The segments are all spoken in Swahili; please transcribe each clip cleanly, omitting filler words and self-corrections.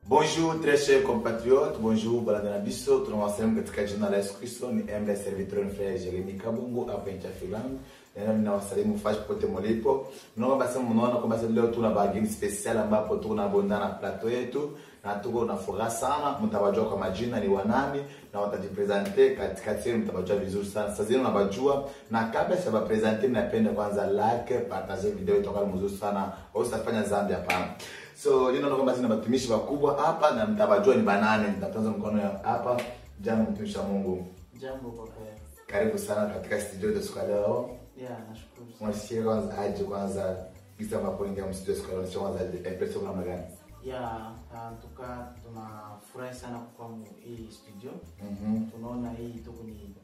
Bonjour très chers compatriotes, bonjour Baladana Bisso, tunawasalimu katika jina la Yesu Kristo. Ni Embe Serviteur ni Frère Jeremy Kabungu hapa nchi ya Finland. Na ninawasalimu fashi pote mlipo. Mnaona kwamba leo tuna bargain special ambapo tunabondana plateau yetu na tuko na furaha sana. Mtabajua kwa majina ni wanani na watajipresenter katikati yenu, mtabajua vizuri sana. Sasa zenu nabajua na kabla ya presenter napenda kwanza like, partager video itakuwa mzuri sana. Usifanye dhambi hapana. So ninaona kwamba sina watumishi wakubwa hapa na mtabajua ni banane. Nitatanza mkono hapa. Jambo mtumishi wa Mungu. Jambo baba. Karibu sana katika studio yetu siku leo. Nashukuru. Mwasikia kwanza aje kwanza kisa mapoingia mstudio siku leo kwanza impression kama gani? Tunafurahi sana kwa hii studio. Tunaona hii tuko ni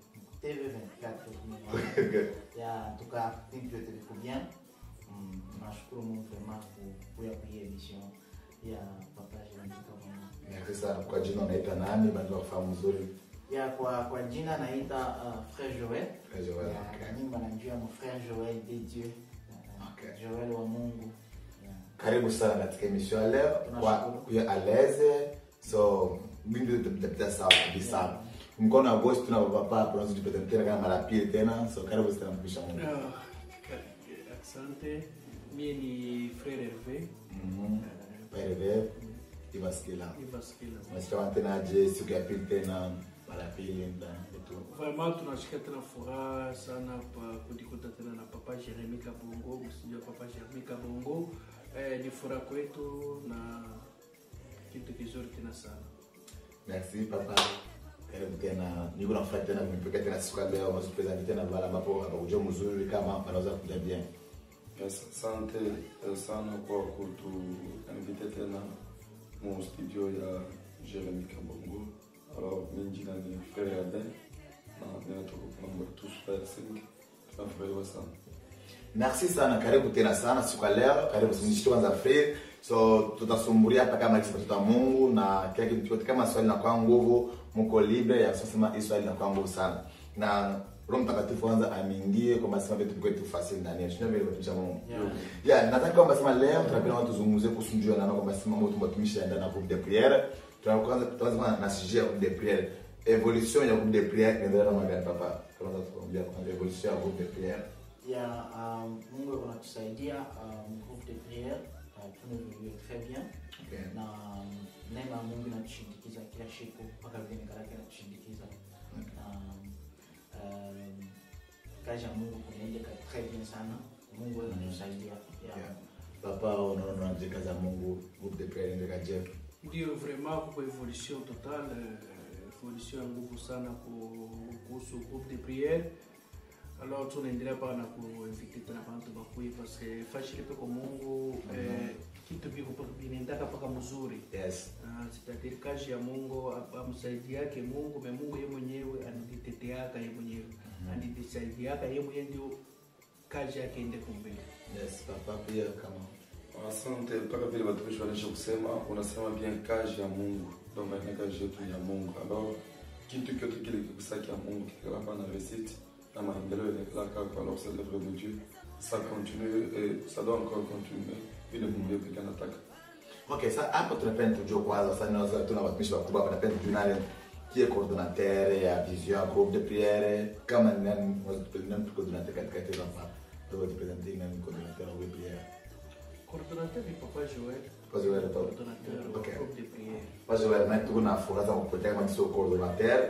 TV24. Think que tu bien. Nashukuru Mungu vraiment kwa hii edition ya Papa Jeremy Kabungu. Merci sana. Kwa jina unaitwa nani? Bado kufahamu mzuri. Kwa jina naita Frère Joël. Frère Joël. Mimi banajua mon frère Joël de Dieu. Joël wa Mungu. Karibu sana katika emission ya leo. Kwa aleze. So mimi tutapita sawa kabisa. Mkono wa boss tuna papa tunaweza kujipresenter kama mara pili tena. So karibu sana mpisha Mungu. Asante. Mimi ni Frère Hervé. Hervé. Ivaskila. Nasikia tena je siku ya pili tena mara pili ndani yetu. Vraiment tunashika tena furaha sana kujikuta tena na Papa Jeremy Kabungu, msijua Papa Jeremy Kabungu. Ni furaha kwetu na kitu kizuri tena sana. Merci papa. Karibu tena. Niko na furaha tena kumpeka tena siku ya leo msipezani tena bala ambapo hapakuja mzuri kama wanaweza kuja bien. Yes, asante sana kwa kutu invite tena mon studio ya Jeremy Kabungu. Alors, mimi ni Frère Aden na ninatoka kwa tous frères 5. Tunafurahi sana. Merci sana, karibu tena sana siku leo. Karibu sinishike kwanza Frère. So tutasumburia hapa kama kisipata Mungu na kila kitu kama swali na kwa nguvu mko libre ya kusema Israeli na kwa nguvu sana. Na Roho Mtakatifu kwanza amingie kwa masema vitu kwetu fasili ndani ya shina vile kutumisha Mungu. Nataka kwamba sema leo tunapenda watu tuzungumzie kuhusu njoo na kwamba sema mtu mtumisha ndani na groupe de prière. Tunaanza na sujet ya groupe de prière. Evolution ya groupe de prière inaendelea na magari papa. Kwanza tunaambia kwa evolution ya groupe de prière. Mungu anatusaidia groupe de prière tunaendelea très bien. Na neema Mungu inatushindikiza kila siku mpaka vile karaka inatushindikiza. Kazi ya Mungu kunaendeka très bien sana. Mungu anatusaidia. Papa unaona kazi ya Mungu groupe de prière ndio kaje. Ndio vraiment kwa evolution totale, evolution ya nguvu sana kuhusu groupe de prière. Alors tunaendelea pa na kuinvite tena watu bakui parce que fashi lipe kwa Mungu kitu biko binendaka paka mzuri. Yes. C'est-à-dire kazi ya Mungu amsaidia yake Mungu, na Mungu yeye mwenyewe aniteteaka yeye mwenyewe. Anidisaidia yeye mwenyewe ndio kazi yake ende kumbele. Yes, papa pia kama asante mpaka vile watumishi wanaisha kusema unasema bien kazi ya Mungu. Donc ni kazi yetu ya Mungu. Alors kitu kile kile kusaki ya Mungu kila bana réussite na maendeleo ya kwa alors c'est l'œuvre de Dieu. Ça continue et ça doit encore continuer. Vile Mungu yetu anataka. Okay, sasa hapo tunapenda tujue kwanza sasa naweza tuna watumishi wakubwa hapa tunapenda tujue nani qui coordonnateur ya vision groupe de prière kama nani coordonnateur katika hizo hapa. Ndio tupresenter nani coordonnateur groupe de prière. Coordonnateur ni Papa Joël. Papa Joël coordonnateur groupe de prière. Papa Joël na tuko na furaha kwa kupata kama sio coordonnateur.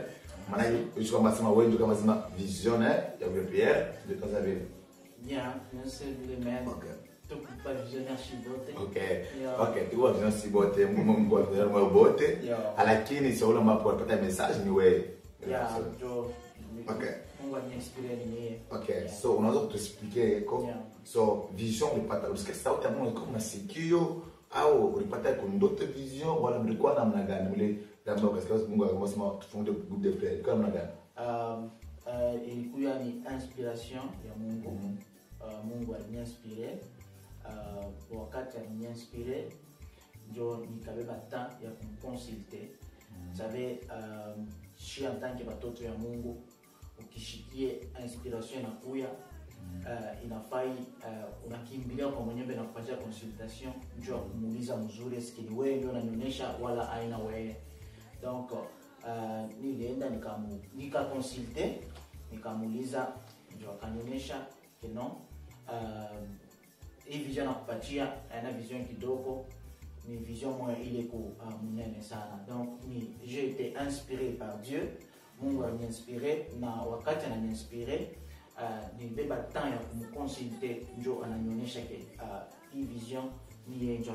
Maana hiyo kama sema wewe ndio kama sema visionnaire ya groupe de prière de temps à venir. Merci le même. Tu pas visionnaire Shibote. Okay, tu visionnaire Shibote, Mungu visionnaire mwa bote. Lakini sio ule ambapo unapata message ni wewe. Mungu aniinspire ni. Okay, so unaweza kutuexpliquer kwa so vision ulipata usikia sauti ya Mungu kama sikio au ulipata kwa ndoto vision wala mlikuwa namna gani ule ndio kwa sababu Mungu akamsema tufunge groupe de prière kama namna gani? Ilikuwa ni inspiration ya Mungu. Mungu aliniinspire. Wakati aliniinspire ndio nikabeba temps ya kumconsulter. Savez si en tant que batoto ya Mungu ukishikie inspiration na kuya inafai unakimbilia kwa mwenyewe na kupatia consultation njoo kumuuliza mzuri eske ni wewe ndio unanionyesha wala aina wewe. Donc nilienda nikaconsulter nikamuuliza njoo akanionyesha que non hii vision nakupatia ana vision kidogo ni vision moja ile ku munene sana. Donc j'ai été inspiré par Dieu. Mungu aliniinspire na wakati ananiinspire nilibeba temps ya kumconsulter njo ananionyesha ke hii vision ni yeye njo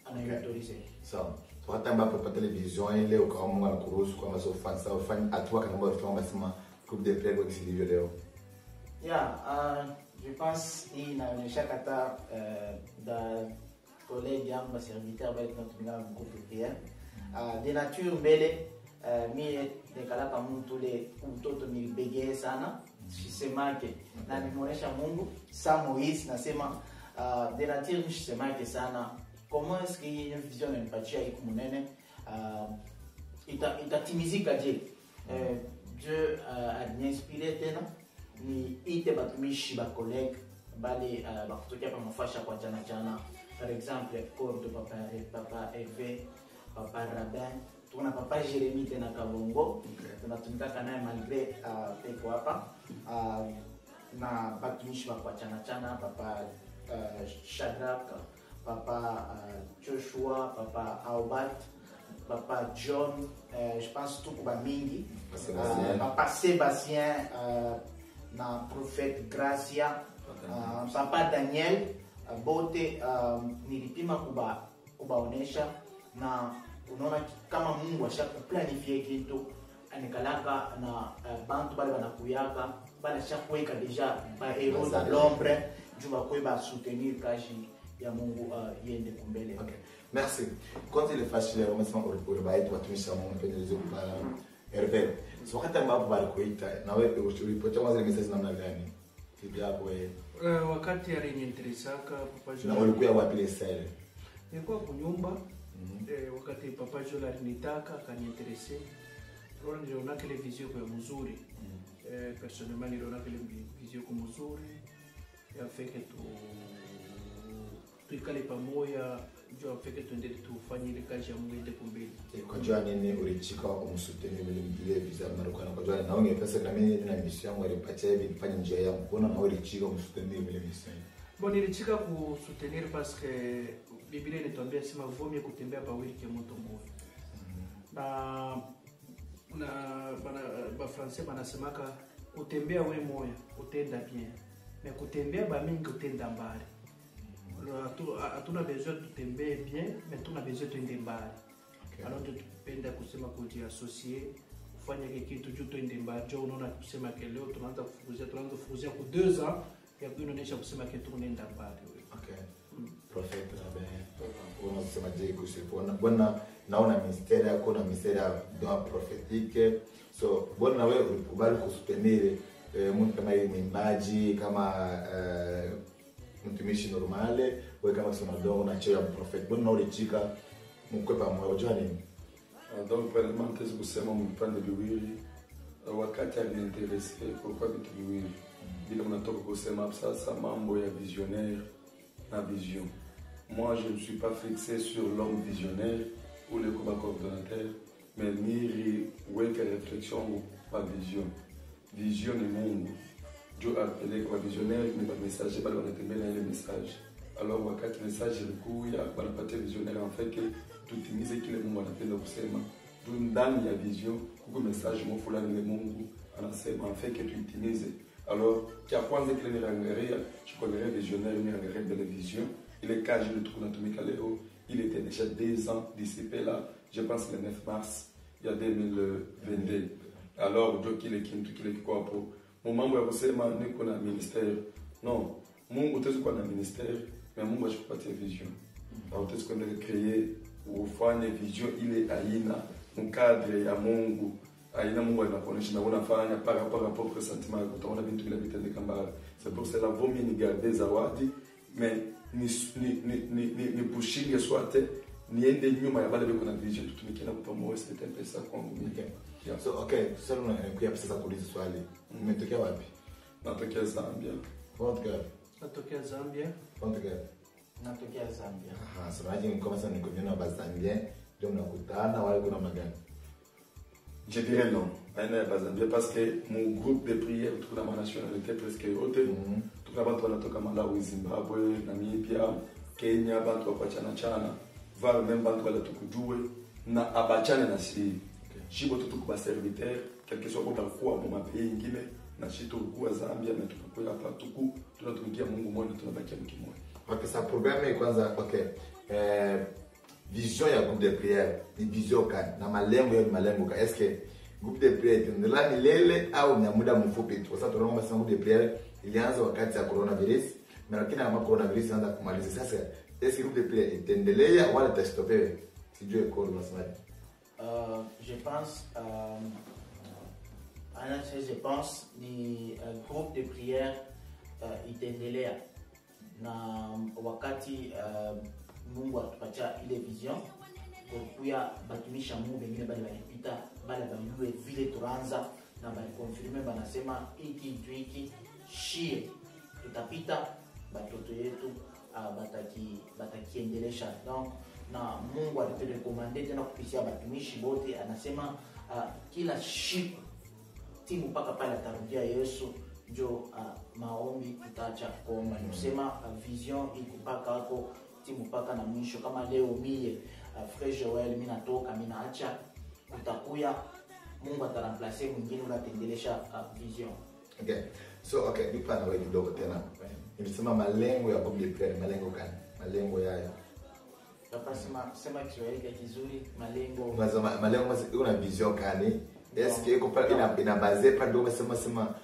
anayoautorize. So tukatamba kwa television ile ukawa Mungu anakuruhusu kwamba sio ufanye hatua kama ambavyo tunasema groupe de prière kwa kilivyo leo. Je pense hii inaonyesha kata da collègue yangu serviteur bali tunatumika na groupe de prière de nature mbele mie nikalapa mtu ule mtoto nilibegee sana shisemake na nimuonesha Mungu sa Moïse nasema de nature nishisemake sana comment est-ce que hii vision nipatia iko munene itatimizika je. Dieu alinspire tena ni ite batumishi ba collègue bali bakutokea pa mafasha kwa jana par exemple corps de papa Hervé, papa Rabin, tuna papa Jérémy tena Kabongo tunatumika kana malgré peko hapa na batumishi kwa jana papa Shadrach, papa Joshua, papa Albert, papa John, je pense tout ba mingi papa Sébastien na prophète Gracia, papa Daniel bote nilipima kubaonesha na unaona kama Mungu ashakuplanifie kitu anikalaka na bantu bale banakuyaka bale shakweka deja ba héros de l'ombre juba kweba soutenir kazi ya Mungu yende kumbele. Okay. Merci. Quand il est facile au moment où le baït watumisha Mungu pendezo kwa Hervé. So wakati ambapo bali kuita na wewe ulipotea mwanzo message namna gani? Tibi hapo wewe. Wakati aliniinteresaka papa na ulikuwa wapi ile sale? Nilikuwa kwa nyumba. Wakati papa Jola alinitaka akaniinteresse. Rona niliona kile vision kwa mzuri. Personnellement niliona kile vision kwa mzuri. Ya feke tuikale pamoja ndio afike tuende tufanye ile kazi ya Mungu ende kumbele. Kwa jua nini ulichika umsuteni vile visa marukana kwa jua naonge pesa na mimi na mission yangu ilipatia hivi nifanye njia yangu kuna na ulichika umsuteni vile mission. Bon nilichika kusoutenir parce que Biblia inatuambia sema vumbi kutembea pa wiki moto mmoja. Na ba français banasemaka kutembea wewe moya utenda bien. Mais kutembea ba mingi utenda mbali. Hatuna besoin tutembee bien, mais tuna besoin tuende mbali. Alors tupenda kusema kujiassocier, kufanya kitu juu tuende mbali. Jo unaona kusema ke leo tunaanza kufukuzia kwa 2 ans ya kuonyesha kusema ke tunaenda mbali. Okay. Prophet Rabin, unasema je kusipona. Bwana naona misteri yako na misteri ya prophétique. So bwana wewe ukubali kusutenir mtu kama yeye mwimbaji kama mtumishi normale wewe kama kusema dogo na cheo ya prophet bwana ulichika mkwepa moyo unajua nini? Donc vraiment qu'est-ce que c'est mon plan de viwili wakati aliniinteresse kwa vitu viwili bila mnatoka kusema sasa mambo ya visionnaire na vision. Moi je ne suis pas fixé sur l'homme visionnaire ou le coordonnateur mais miri weka réflexion par vision. Vision ni Mungu. Dieu a appelé comme visionnaire mais pas messager bali wanatembea ile message. Alors wakati message ilikuja wanapata visionnaire en fait que tutimize kile Mungu anapenda kusema. Ndani ya vision kuko message mo fulani ile Mungu anasema en fait que tutimize. Alors kia kwanza kile nirangalia je connais visionnaire nirangalia de la vision. Il est cage de tunatumika leo. Il était déjà 2 ans dissipé là, je pense le 9 mars il y a 2022. Alors Dieu kile kintu kile kiko hapo. Mambo ya kusema niko na ministère. Non, Mungu utakuwa na ministère, mais Mungu asikupatie vision. Alors utakuwa na créer ufanye vision ile aina mkadre ya Mungu. Aina Mungu anakuonyesha na unafanya par rapport à propre sentiment utaona vitu vile vitendeka mbaya. C'est pour cela vaut mieux ni garder zawadi, mais ni pushinge soit niende nyuma ya bale biko na vision tutumike na pamoja c'est un peu ça kwangu. So okay, sasa unakuja sasa kuuliza swali. Umetokea wapi? Natokea Zambia. Portugal. Natokea Zambia. Portugal. Natokea Zambia. Aha, so imagine kama sasa niko niona Bazambia, ndio mnakutana wale kuna magani. Je dirais non. Aina ya Bazambia parce que mon groupe de prière toute la nationalité presque yote. Toute la bantu wanatoka Malawi, Zimbabwe, Namibia, Kenya, bantu wa chana. Val même bantu wala tukujue na abachane na si. Shibo tutukuba serviteur, quelque soit kwa mu mapays ingine na shito kwa Zambia na tunakwenda hapa tuku tunatumikia Mungu mmoja tunabakia mkimoja. Okay, sa programme kwanza okay. Vision ya groupe de prière, ni vision kan na malengo ya malengo ka. Est-ce que groupe de prière tunaendelea milele au ni muda mfupi tu? Kwa sababu tunaona kama groupe de prière ilianza wakati ya coronavirus, na lakini kama coronavirus inaanza kumaliza sasa, est-ce que groupe de prière itaendelea wala itastopewe? Sijui kwa unasemaje? Je pense je pense ni groupe de prière itaendelea na wakati Mungu atupatia ile vision kuya batumisha Mungu wengine bali walipita bali baliwe vile tuanza na bali confirme banasema hiki shie tutapita batoto yetu batakiendelesha. Donc na Mungu aliturekomande tena kupitia batumishi bote, anasema kila siku timu mpaka pale atarudia Yesu njo maombi tutaacha kuomba. Nisema vision iko mpaka hapo timu mpaka na mwisho. Kama leo mie Frère Joel mimi natoka mimi naacha, utakuya Mungu ataramplace mwingine na atendelesha vision. Okay. So okay, nipa na wewe kidogo tena. Nilisema malengo ya groupe de prière, malengo gani? Malengo yayo. Papa sema Kiswahili kizuri, malengo. Malengo una vision gani? Est-ce que iko ina base pa ndio umesema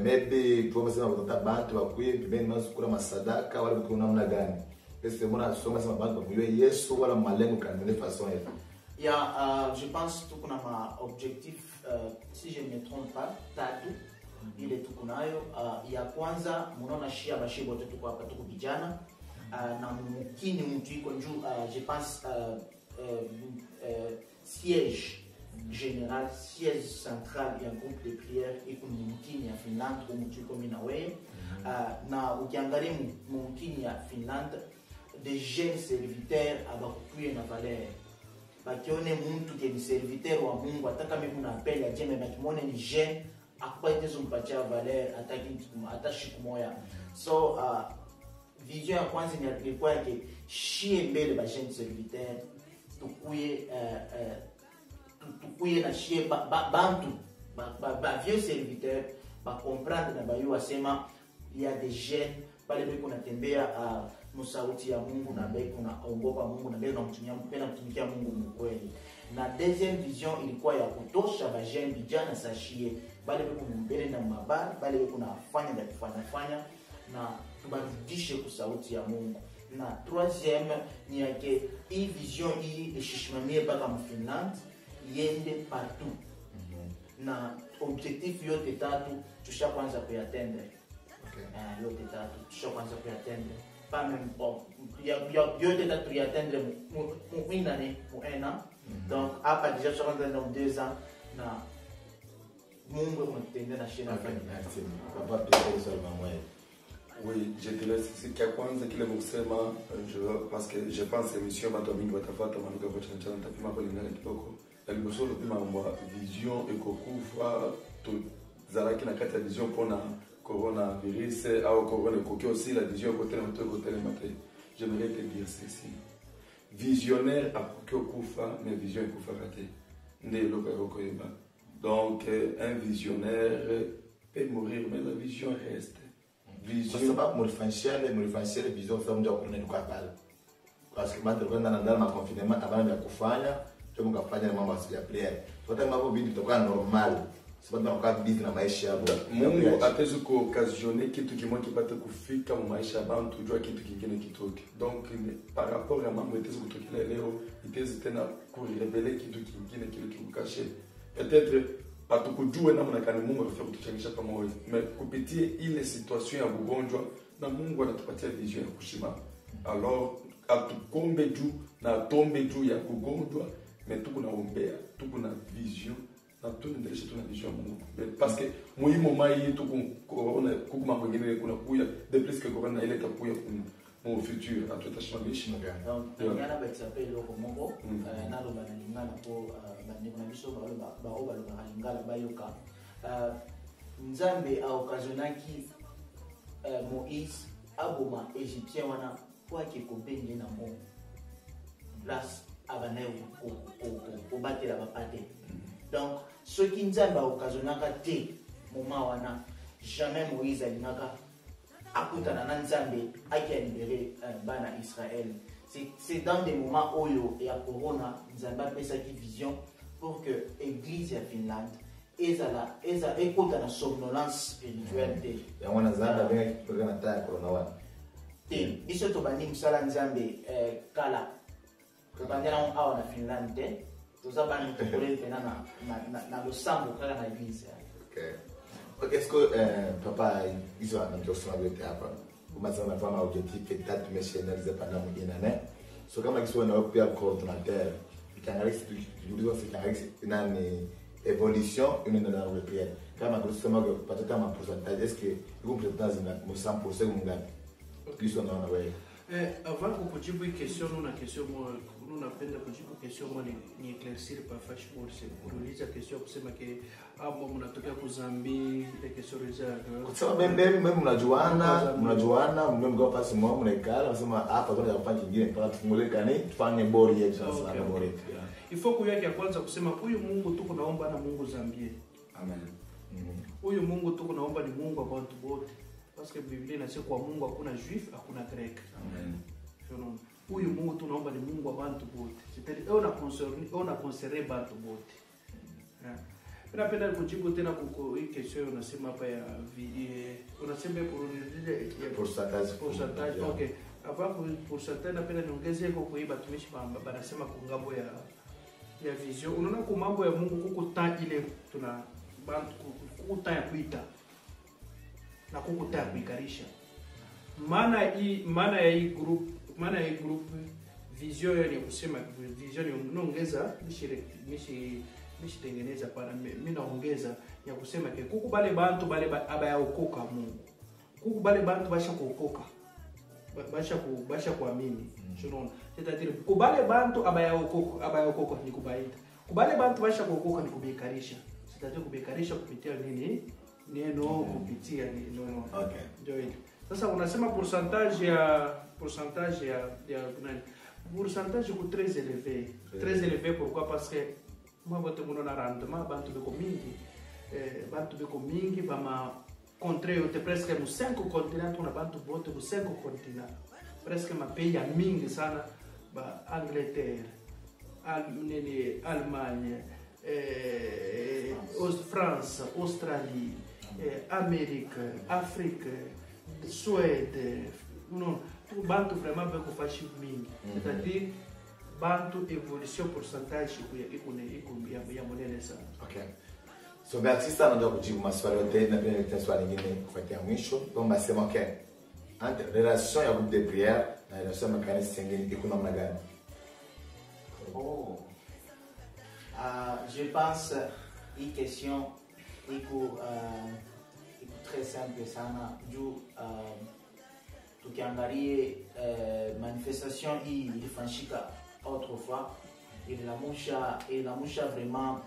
maybe tu umesema watoto bantu wakuye pembeni masukura masadaka wala kuna namna gani? Est-ce que mbona soma sema bantu wakuye Yesu wala malengo gani de façon hiyo? Je pense tout kuna ma objectif si je ne me trompe pas tatu ile tukunayo. Ya kwanza munaona shia bashibo wote tuko hapa tuko vijana na mkini mtu iko njoo je pense siège général, siège central ya groupe de prière iko mkini ya Finland kwa mtu iko mimi na wewe. Na ukiangalia mkini ya Finland des jeunes serviteurs abakuye na valeur bakione mtu ke serviteur wa Mungu ataka mimi na appel ya jeme bakimone ni jeune akupate zumpatia valeur atashi kumoya. So vision ya kwanza ni ilikuwa yake shie mbele ba jeune serviteur tukuye na shie bantu ba vieux serviteur ba comprendre na ba yo asema il y a des jeunes pale beko natembea msauti ya Mungu na beko na ongopa Mungu na beko mtumikia Mungu mkweli. Na deuxième vision ilikuwa ya kutosha ba jeune vijana sashie bale beko mbele na mabari bale beko nafanya na kufanya na tubarudishe ku sauti ya Mungu. Na troisième ni yake hii vision hii ishishimamie mpaka Finland yende partout. Na objectif yote tatu tusha kwanza kuyatende. Yote tatu tusha kwanza kuyatende. Pas même yote tatu yatende muinane muena. Donc hapa déjà tusha kwanza dans 2 ans na Mungu mtende na shina fanya. Papa Pierre Solomon. Oui, je te laisse. C'est qu'il y a quoi, c'est qu'il est moussema, parce que je pense que l'émission va tomber, va t'avoir, manuka va changer, on t'a pu m'appeler dans les poko. Elle me sort le plus ma vision et kokufa, tout zalaki na kata vision pour na coronavirus, au corona koki aussi la vision côté notre côté le matin. J'aimerais te dire ceci. Visionnaire a kokufa, mais vision est kokufa raté. Ndé loka kokoyeba. Donc un visionnaire peut mourir, mais la vision reste. Kwa sababu mulifanyishia vision sababu ndio kuna nduka pale. Kwa sababu ndio kwenda ndani na confinement abana ya kufanya, ndio mkafanya mambo ya prayer. Hata mambo vingi vitakuwa normal. Sababu tunakuwa busy na maisha yao. Mungu ataweza kuoccasioner kitu kimoja kipate kufika mu maisha ya bantu jua kitu kingine kitoke. Donc par rapport à mambo itaweza kutokea leo, itaweza tena kureveler kitu kingine kile kikukashe. Peut-être atukujue namna gani Mungu anafanya kutuchangisha pamoja. Mais kupitia ile situation ya ugonjwa na Mungu anatupatia vision ya kushima. Alors atukombe juu na tombe juu ya ugonjwa, mais tuko naombea, tuko na vision na tunaendelesha tuna vision ya Mungu parce que muhimu mai yetu kuna kukuma kwingine kuna kuya de plus que corona ile takuya mu futur atutashimamisha donc yana ba tsapeli loko moko na lo bana lingana po bandeko na biso ba o ba lo ba lingala bayoka Nzambe a occasionnaki Moïse aboma égyptien wana po akekobenge na mo place abanaye kobatela bapate. Donc ce qui Nzambe a occasionnaka te moment wana jamais Moïse alingaka akutana na Nzambe akia libérer bana Israël. C'est dans des moments oyo et à corona Nzambe a fait sa vision pour que l'église ya Finlande ezala ekota na somnolence spirituelle. Ya wana Nzambe abenga kipega na taya corona wana. Te biso to bandi musala Nzambe kala. To bandela on awa na Finlande. Toza bani tokole pena na losambo kala na église. Ok, est-ce que papa ils ont un dossier de théâtre? Vous m'avez dit un objectif et date missionnaire pendant une année. So kama kiswa na pia coordinateur, ikiangalia c'est une évolution une dans la prière. Kama kusema que peut-être un pourcentage, est-ce que vous pourcentage na 100% mungapi? Kiswa na wewe. Avant de kujibu hii question, una question moja, unapenda kujibu question moja ni éclaircir par fash pour se kuuliza question kusema ke hapo mnatokea kuzambi ile question reja. Kusema mimi mnajuana mngo pasi mwa mnekala nasema hapa tunataka kufanya kingine mpaka tufungule kani tufanye bori yetu sasa na bori. Il faut kuya ya kwanza kusema huyu Mungu tuko naomba na Mungu Zambie. Amen. Huyu Mungu tuko naomba ni Mungu wa watu wote. Parce que Biblia inasema kwa Mungu hakuna juif, hakuna grec. Amen. Huyu Mungu tunaomba ni Mungu wa watu wote. C'est-à-dire on a concerné watu wote. Napenda kujibu tena kwa hii question unasema hapa ya unasema pourcentage. Okay. Hapa pourcentage napenda niongeze kwa hii batumishi banasema kwa ngambo ya vision. Unaona kwa mambo ya Mungu kukuta ile tuna kukuta ya kuita na kukuta ya kuikarisha. Maana ya hii group vision ya kusema vision unaongeza mishi tengeneza para mimi naongeza ya kusema ke kukubale bantu bale abayaokoka Mungu. Kukubale bantu basha kuokoka. Basha kuamini. Unaona? C'est-à-dire kubale bantu abayaokoka ni kubaita. Kubale bantu basha kuokoka ni kubikarisha. C'est-à-dire kubikarisha kupitia nini? Neno kupitia neno. Okay. Ndio hilo. Sasa unasema pourcentage ya nani? Pourcentage ku très élevé. Très élevé pourquoi? Parce que moi bote muno na rendement bantu beko mingi bama contre yote presque mu 5 continents na bantu bote mu 5 continents. Presque ma pays ya mingi sana ba Angleterre, Allemagne, France, Australie, Amérique, Afrique, Suède, non, tout bantu vraiment beko fashi mingi. C'est-à-dire bantu évolution pourcentage ya monene sana. Okay. So merci sana ndio kujibu maswali yote na pia nita swali lingine kufuatia mwisho. Kwamba sema okay. Entre relation ya groupe de prière na relation ya kanisa nyingine iko namna gani? Je pense une question très simple sana juu tukiangalie manifestation hii ilifanyika autrefois ilamusha vraiment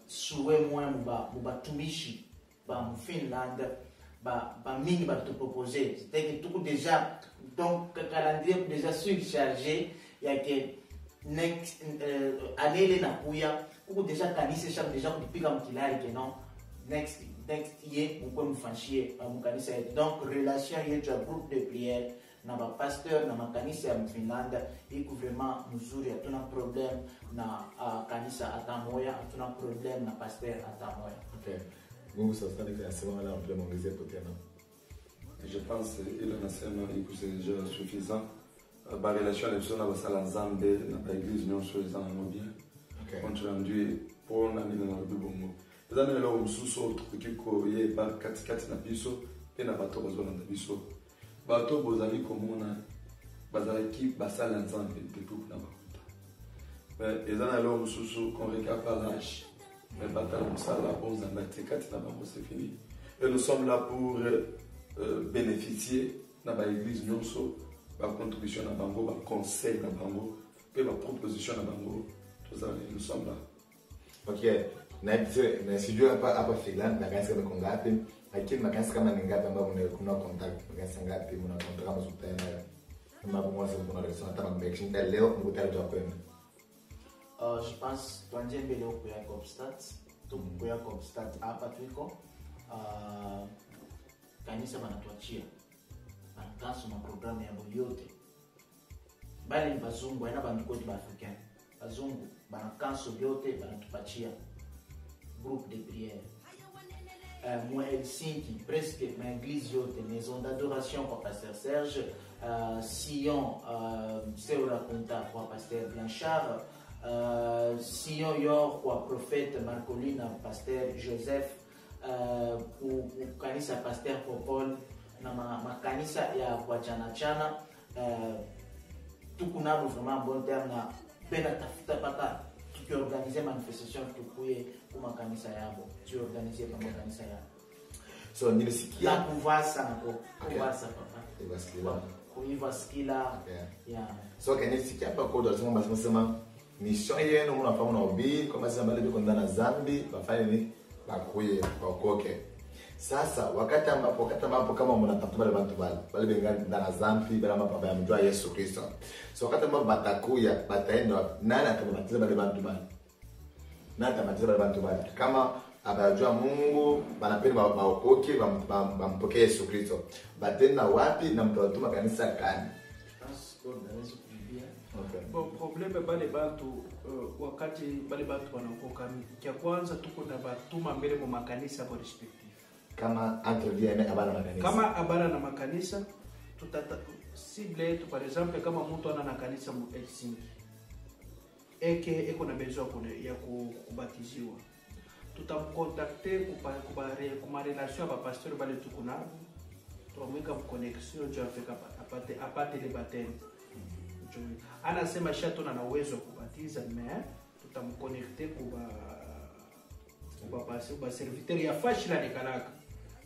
souhait moi mubatumishi ba Finlande ba mingi ba te proposer c'était que tout déjà donc calendrier déjà surchargé ya que next année ile nakuya kuko déjà kanisa chaque déjà kupika mkilari que non next year mko mfanshie mkanisa yetu. Donc relation yetu ya groupe de prière na ba pasteur na makanisa ya Finlande iko vraiment mzuri, hatuna problem na kanisa hata moja, hatuna problem na pasteur hata moja. Okay. Mungu sasa nikasema na problem ongezea tena. Je pense il en a sema iko c'est déjà suffisant. Ba relation avec sona ba sala Nzambe na ba église non sur les en bien. Okay. On rendu pour na nina na bibongo. Ezana lelo mususu tukiko ye ba katikati na biso pe na bato bazona na biso. Bato bozali komona bazalaki basala Nzambe depuis na bakuta. Mais ezana lelo mususu qu'on regarde par l'âge. mais bataille comme ça, là, on s'en a c'est fini. Et nous sommes là pour bénéficier dans l'église, nous sommes la contribution à Bango, le conseil à Bango, et la proposition à Bango. Tout ça, nous sommes là. Ok, si je n'ai pas fait là, je vais faire un contact. Je vais faire un contact. Je vais faire un contact. Je vais faire un contact. Je pense que tu as bien fait Copstat. Tu as fait Copstat à Patrico. Kanisa banatuachia. Banakaso na programu ya yote. Bali ni bazungu, haina bandikoti ba Africain. Bazungu banakaso yote banatupatia. Groupe de prière. Moi Helsinki, presque ma église yote, maison d'adoration pour pasteur Serge, Sion, Seura Kunta pour pasteur Blanchard, Sion Yor pour prophète Marcolina, pasteur Joseph, pour kanisa pasteur Popol, na ma kanisa ya kwa chana tukunabo vraiment bon terme na pena tafuta paka tukiorganize manifestation tukuye kuma kanisa yabo tuorganize kama kanisa yabo so nilisikia la kuvasa nako kuvasa papa kuivasikila kuivasikila yeah so kanisikia hapa kwa watu wanasema mission yenu mnafanya na ubiri kama sasa mbele biko ndana Zambi bafanye ni bakuye bakoke. Sasa wakati ambapo kama mnatafuta wale watu wale bengani ndana Zambi bila mapa ya mjua Yesu Kristo. So wakati ambapo batakuya bataenda nani atabatiza wale watu bali? Nani atabatiza wale watu bali? Kama abajua Mungu banapenda baokoke bampokee Yesu Kristo. Batenda wapi na mtawatuma kanisa gani? Okay. Bon, probleme bale batu wakati bale batu wanaokoka kia kwanza tuko na batuma mbele mu makanisa kwa respective. Kama entre bien abana na kanisa. Kama abana na makanisa tutata cible yetu par exemple kama mtu ana na kanisa mu Helsinki. Eko na besoin ya kubatiziwa. Tutamcontacter kuma relation ba pasteur bale tuko nabo. Tuamweka mu connexion jo afika apate le baptême. Anasema shato na uwezo wa kubatiza mais tutamconnecter kuba serviteur ya fashi la nikalaka.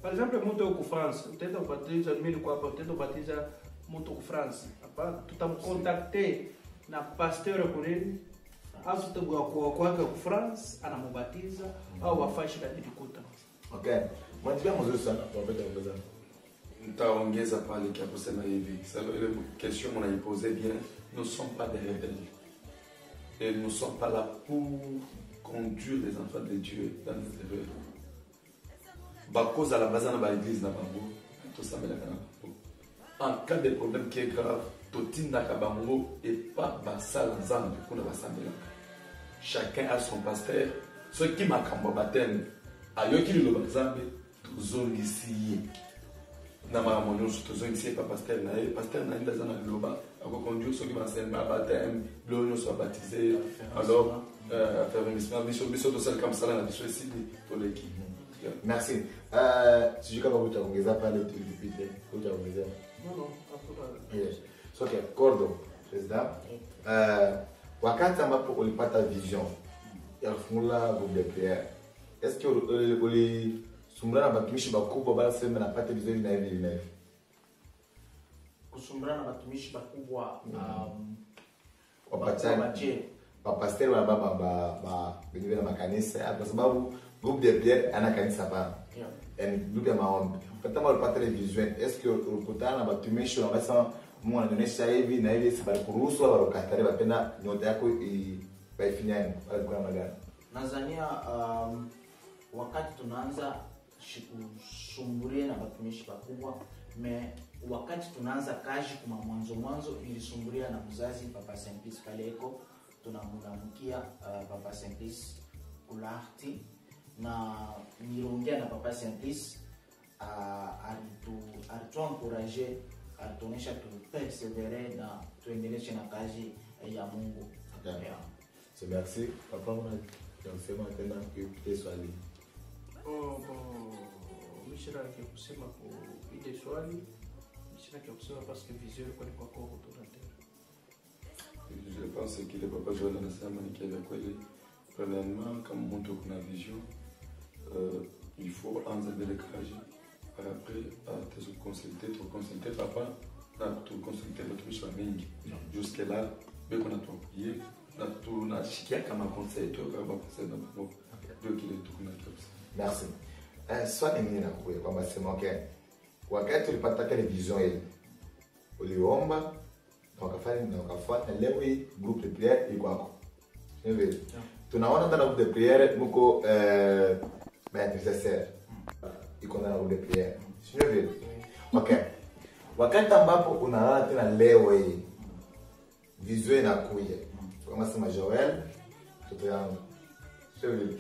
Par exemple mtu yuko France, utaenda kubatiza mimi kwa hapa utaenda kubatiza mtu ku France. Hapa tutamcontacter na pasteur kuneni asutagwa kwa ku France anamubatiza au wafashi la nikuta. Okay. Mwanzo mzuri sana kwa kuongeza. Nitaongeza pale kia kusema hivi. Sababu ile question mnaiposer bien, nous ne sommes pas des rebelles. Et nous ne sommes pas là pour conduire les enfants de Dieu dans les erreurs. Cause à la base de l'église na bango, tout ça mela kana. En cas de problème qui est grave, totinda ka bango et pas basal nzambe kuna basambela. Chacun a son pasteur. Ceux qui makambo baten ayoki le nzambe tuzongisiye. Na mamonyo tuzongisiye pa pasteur na ndazana loba akokonduire ceux qui m'enseignent à baptême, l'on soit baptisé alors faire une mission de celle comme ça la mission ici pour l'équipe. Merci. Si je peux vous ongeza pale tulipite, utaongeza. Non, hakuna. Yes. So okay, Kordo, president. Wakati ambapo ulipata vision ya kufungula groupe de prière, est-ce que ulisumbana na batumishi bakubwa bala sema napata vision na hivi na hivi? Kusumbana na batumishi bakubwa wapatani wapasteri wa baba benye na makanisa kwa sababu groupe de prière ana kanisa hapa. And groupe ya maombi. Kama ulipata vision, est-ce que ulikutana na batumishi wanasema Mungu anaonyesha hivi na hivi si bali kuruhusu au ukatari bapenda nyota yako baifinyani wala kwa magana? Nazania wakati tunaanza kusumbulia na batumishi bakubwa me wakati tunaanza kazi kuma mwanzo ilisumbulia na mzazi Papa Simplice Kaleko tunamulamukia Papa Simplice Kulahti na niliongea na Papa Simplice alitu encourager atuonesha tu persevere na tuendeleshe na kazi ya Mungu. Okay. Yeah. So merci papa unasema tena kwa swali. Mishira ya kusema kwa ile swali mishira ya kusema parce que vision kwa kwa autour de terre. Je pense que le papa Joël anasema ni kwa kweli Premièrement, comme on a une vision, il faut enlever le courage. Après, te consulter papa, te consulter votre famille. Jusque-là, dès qu'on a tout prié, on a chiqué comme un conseil, tout comme un conseil dans le monde. Merci. Swali mimi nakuja kwamba sema okay, wakati ulipata television ile uliomba na wakafanya leo hii group de prière iko hapo. Hivi tunaona ndani group de prière mko intercesseur iko ndani group de prière. Sio vile? Okay. Wakati ambapo unaona tena leo hii vision inakuja kama sema Joel mtoto yangu. Sio vile?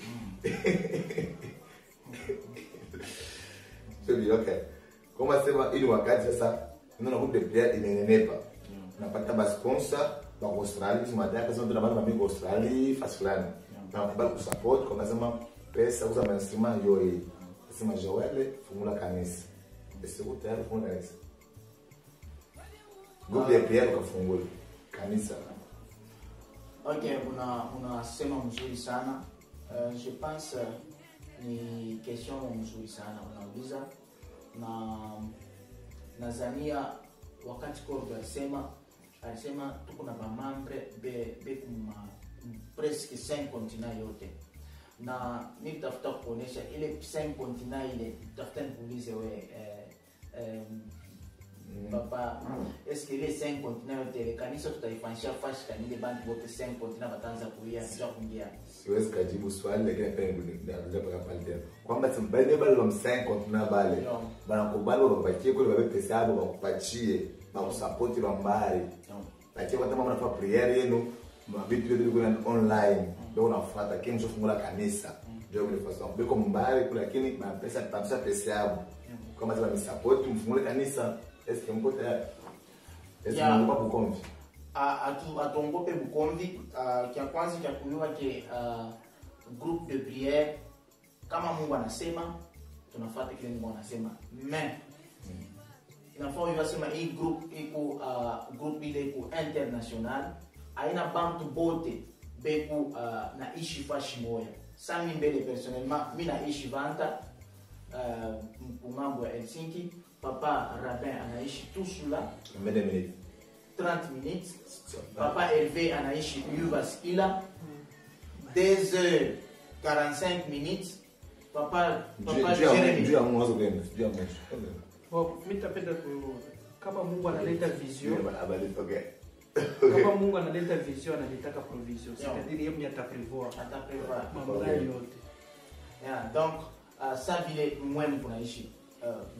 Sio okay. Kama sema ili wakati sasa unaona group de prière imenenepa. Unapata ba sponsor ba Australia, zimadaka zote na bana mabiko Australia fasilani. Na kubali kusupport kama sema pesa uza mainsima yoi. Sema Joel fungula kanisa. Ese utayari fungula kanisa. Group de prière kafungula kanisa. Okay, unasema mzuri sana. Je pense ni question mzuri sana unauliza, na Nazania wakati Kordo alisema tuko na mamambre be kuma presque 5 continents yote, na nitafuta kuonesha ile 5 continents ile, tafuta nikuulize we papa, est-ce que les 5 continents yote ile kanisa tutaifanyisha fashi kanile bantu wote 5 continents bataanza kuia sija kuingia? Siwezi kujibu swali lakini pia ndio kwa pale kwamba tumbele bale wa 5 continents bale bana kubali wapatie kule babe pesa yao wakupatie na kusupport wa mbali lakini kama kama unafanya prayer yenu mabitu yote kuna online ndio unafuata kile mshofungula kanisa ndio ile façon biko mbali kule lakini na pesa tutamsha pesa yao kama zama support mfungule kanisa. Est-ce que mko tayari? Est-ce que mko bukomvi? Atongope bukomvi kia kwanza kia kujua ke groupe de prière kama Mungu anasema tunafuata kile Mungu anasema. Mais inafaa yasema hii group iko group ile iko international, aina bantu bote beku na ishi fashi moya. Sami mbele personnellement mimi naishi Vanta mambo ya Helsinki. Papa Rabin anaishi Tusula 30 minutes. Papa Hervé anaishi Uvaskila 2h45 minutes. Papa Jeremy mimi tapenda kama Mungu analeta vision. Kama Mungu analeta vision analitaka provision. C'est-à-dire yeye ataprevoir mambo yote. Donc ça vile mwenu kunaishi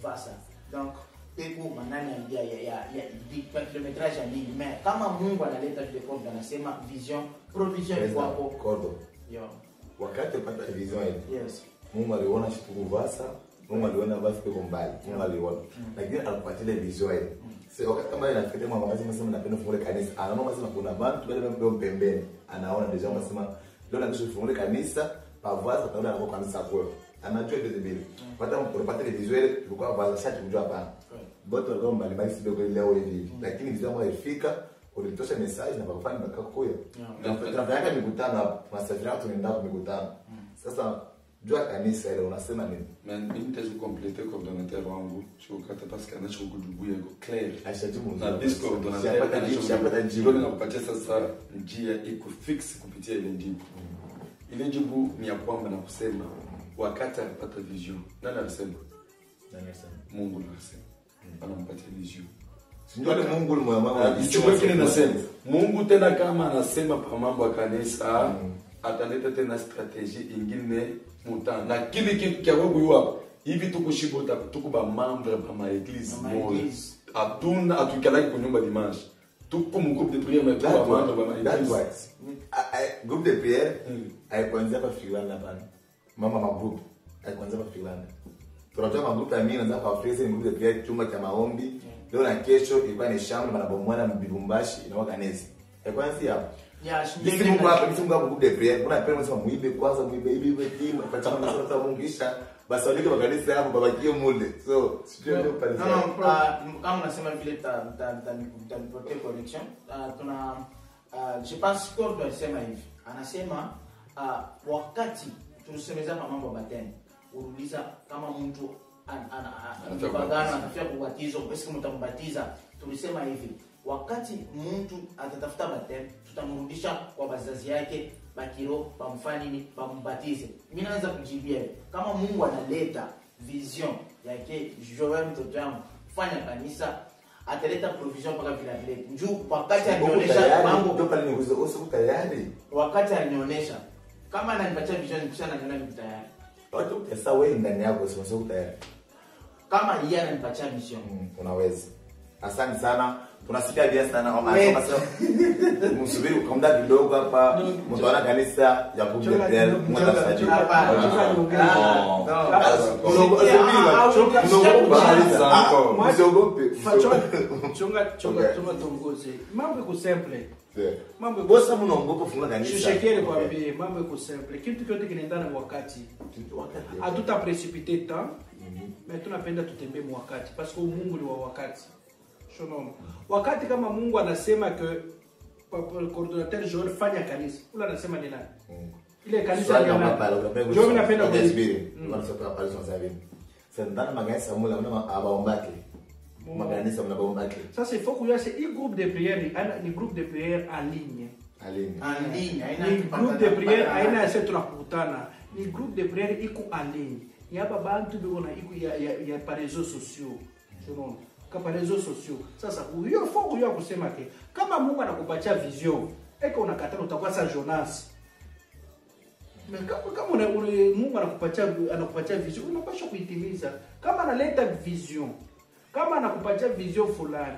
Vasa. Donc peku manani ya kilometrage ya mingi, mais kama Mungu analeta vile kwa anasema vision provision iko hapo Kordo. Wakati upata vision ile. Yes. Mungu aliona shitu Vasa, Mungu aliona basi peko mbali. Mungu aliona. Lakini alipatia vision ile. Sasa wakati kama inafikia mambo mazima napenda kufungua kanisa. Anaona mazima kuna bantu bale mbele pembeni. Anaona deja mazima leo na kesho kufungua kanisa, pa Vasa taona hapo kanisa kwao. Anajua ile vile. Pata unapata ile visual ilikuwa baza shati kujua hapa. Boto walikuwa mbalimbali sio kwa leo hivi. Lakini vizao ifika ulitosha message na bakafanya bakakoya. Na tunafanya mikutano hapo, tunasafiri tunaenda kwa mikutano. Sasa jua kanisa ile unasema nini? Mimi nitaje compléter coordinateur wangu, shukata parce que anacho kujubuya iko clear. Aishajibu na disco coordinateur anapata jibu na kupatia sasa njia iko fix kupitia ile jibu. Ile jibu ni ya kwamba na kusema wakati alipata vision. Nani alisema? Mungu alisema. Anampatia vision. Sio ni Mungu mwana Ichukue kile nasema. Mungu tena kama anasema kwa mambo ya kanisa, ataleta tena strategy ingine muta. Na kile kitu kia wewe hapo, hivi tukushibota tukuba membre ba ma église moja. Atuna atukalaki kwa nyumba dimanche. Tuko mu groupe de prière mais tuko membre ba ma église. Groupe de prière haikuanza kwa Finland hapana. Mama magroup haikuanza kwa Finland. Tunajua magroup ya mimi naanza kwa Afrika, ni group de prière chumba cha maombi. Leo na kesho ilikuwa ni shamba na bomwana mbibumbashi na wakanezi. Haikuanza hapo. Sisi Mungu hapa group de prière. Kuna pema sema muibe kwanza muibe hivi timu kwa chama sasa Mungu kisha basi walike makanisa hapo babakie mule. So sio ndio pale. Kama unasema vile mtanipotea connection. Tuna je pense Kordo alisema hivi. Anasema wakati tunasemeza kwa mambo ya bateni, urudiza kama mtu anapagana anatafia kubatizo, basi mtambatiza. Tulisema hivi, wakati mtu atatafuta bateni, tutamrudisha kwa bazazi yake bakiro bamfanye nini, bambatize. Mimi naanza kujibia hivi, kama Mungu analeta vision yake Joel mtoto wangu fanya kanisa, ataleta provision mpaka vile vile. Njoo wakati anionyesha mambo ndio pale nikuuliza usiku tayari. Wakati anionyesha kama ananipatia vision kisha ananiona niko tayari. Watu pesa wewe ndani yako sio tayari. Kama yeye ananipatia mission, unaweza. Asante sana. Tunasikia bien sana msubiri kwa muda kidogo hapa mtaona kanisa ya Kumbel mtasajili. Chunga tongoze. Mambo iko simple. Mambo bosa mnaogopa funga kanisa. Shekere kwambie mambo iko simple. Kitu kyote kinaendana na wakati. Hatuta précipiter temps. Mais tunapenda tutembee wakati parce que Mungu ni wa wakati. Shonono. Wakati kama Mungu anasema ke coordinateur Joel fanya kanisa, ule anasema ni nani? Ile kanisa ni nani? Joel anapenda kuhubiri. Wanasema pale tunasema hivi. Sasa ndani maganisa mula mna abaombake. Maganisa mna abaombake. Sasa il faut que yase un groupe de prière, ni groupe de prière en ligne. En ligne. Ni groupe de prière aina ya setu tunakutana. Ni groupe de prière iko en ligne. Ni hapa bantu biko na iko ya par réseaux sociaux. Shonono. Kwa réseaux sociaux. Sasa hiyo foku ya kusema ke kama Mungu anakupatia vision, eko unakatana utakuwa sa Jonas. Kama Mungu anakupatia vision, unapaswa kuitimiza. Kama analeta vision, kama anakupatia vision fulani,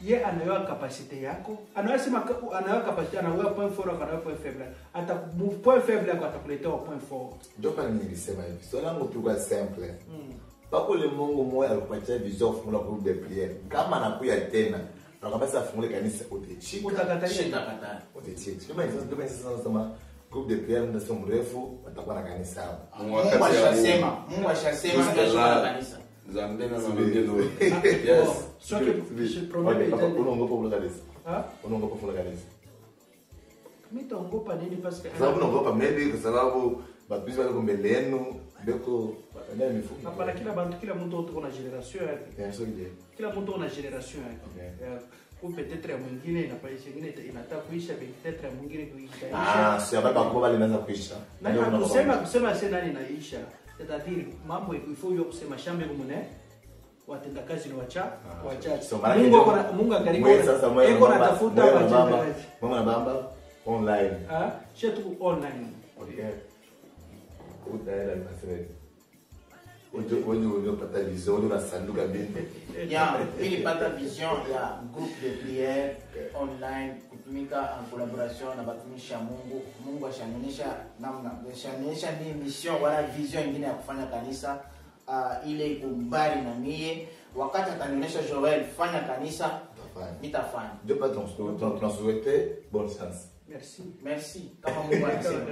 ye anayo capacité yako, anasema anayo capacité, anayo point fort, anayo point faible. Ata point faible yako atakuletea point fort. Ndio pale nilisema hivi. Swali langu tu kwa simple. Pako le Mungu moya alikupatia vision fungula groupe de prière. Kama anakuya tena, akabasa afungule kanisa utechika. Utakataa. Utechika. Kama hizo ndio sasa groupe de prière ndio sio mrefu, watakuwa na kanisa hapo. Mungu ashasema ndio kanisa. Zambia na Zambia ndio. Yes. Sio que problème est unaogopa kula kanisa. Unaogopa kula kanisa. Mimi taogopa nini parce que sababu unaogopa maybe kwa sababu batuzi wale mbele yenu beko ndio mifumo. Hapana, kila mtu una generation yake. Sio ile. Kila mtu una generation yake. Kwa peut-être ya mwingine inapaisha nyingine inataka kuisha, peut-être ya mwingine kuisha. Sio baba kwa bali inaanza kuisha. Na kusema sasa nani inaisha. C'est-à-dire mambo il faut yo kusema shambe kumune watenda kazi ni wachache. Mungu angalipo. Eko natafuta wachache. Mungu anabamba online. Shetu online. Okay. Utaenda nasema. Unjo pata vision na sanduka binti. Ili pata vision ya groupe de prière online kutumika en collaboration na batumishi ya Mungu. Mungu ashanionyesha namna, ashanionyesha ni mission wala vision nyingine ya kufanya kanisa ile iko mbali na mie. Wakati atanionyesha Joel fanya kanisa, nitafanya. Ndio pata tunasouhaiter bonne chance. Merci. Kama Mungu anasema.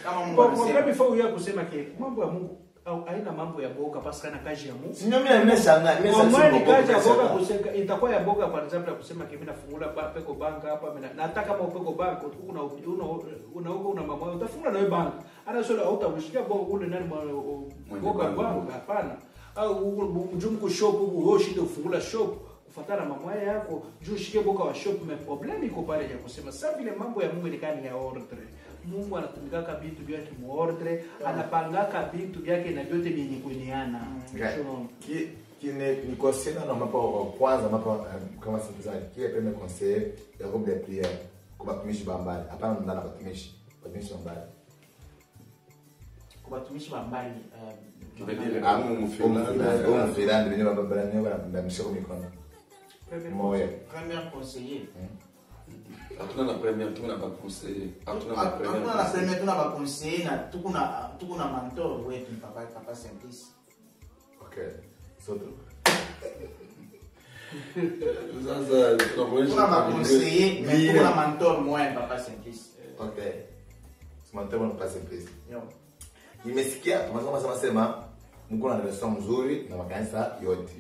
Kama Mungu anasema. Kwa sababu ya kusema ke mambo ya Mungu au aina mambo ya boga parce kana kazi ya Mungu. Sinyo mimi nimeshangaa. Mimi kazi ya boga kusema itakuwa ya boga kwa example kusema ke mimi nafungula peko banka hapa mimi nataka kama upeko banka una mama utafungula na wewe banka. Ana sio hautamshikia boga ule nani boga banka hapana. Au mjumku shop wewe shinde ufungula shop kufuatana na mambo yako juu shike boka wa shop mais problem iko pale ya kusema sasa vile mambo ya Mungu ni ya ordre. Mungu anatumika vitu vyake mu ordre, anapangaka vitu vyake na vyote vyenye kueleana. Ni conseil na mambo kwanza mambo kama sikizani. Kile pembe conseil ya groupe de prière kwa batumishi bambali. Hapana ndana batumishi bambali. Kwa batumishi bambali mfilandi venye bababani bamshiko mikono. Moyo. Premier conseiller. Hatuna na premier, tuna ba conseiller. Hatuna na premier, tuna ba conseiller na tukuna mentor wetu papa Simplice. Okay. So sasa tuna ba conseiller, mais tukuna mentor moi papa Simplice. Okay. Mentor moi papa Simplice. Yo. Nimesikia tunasema mko na relation mzuri na makanisa yote.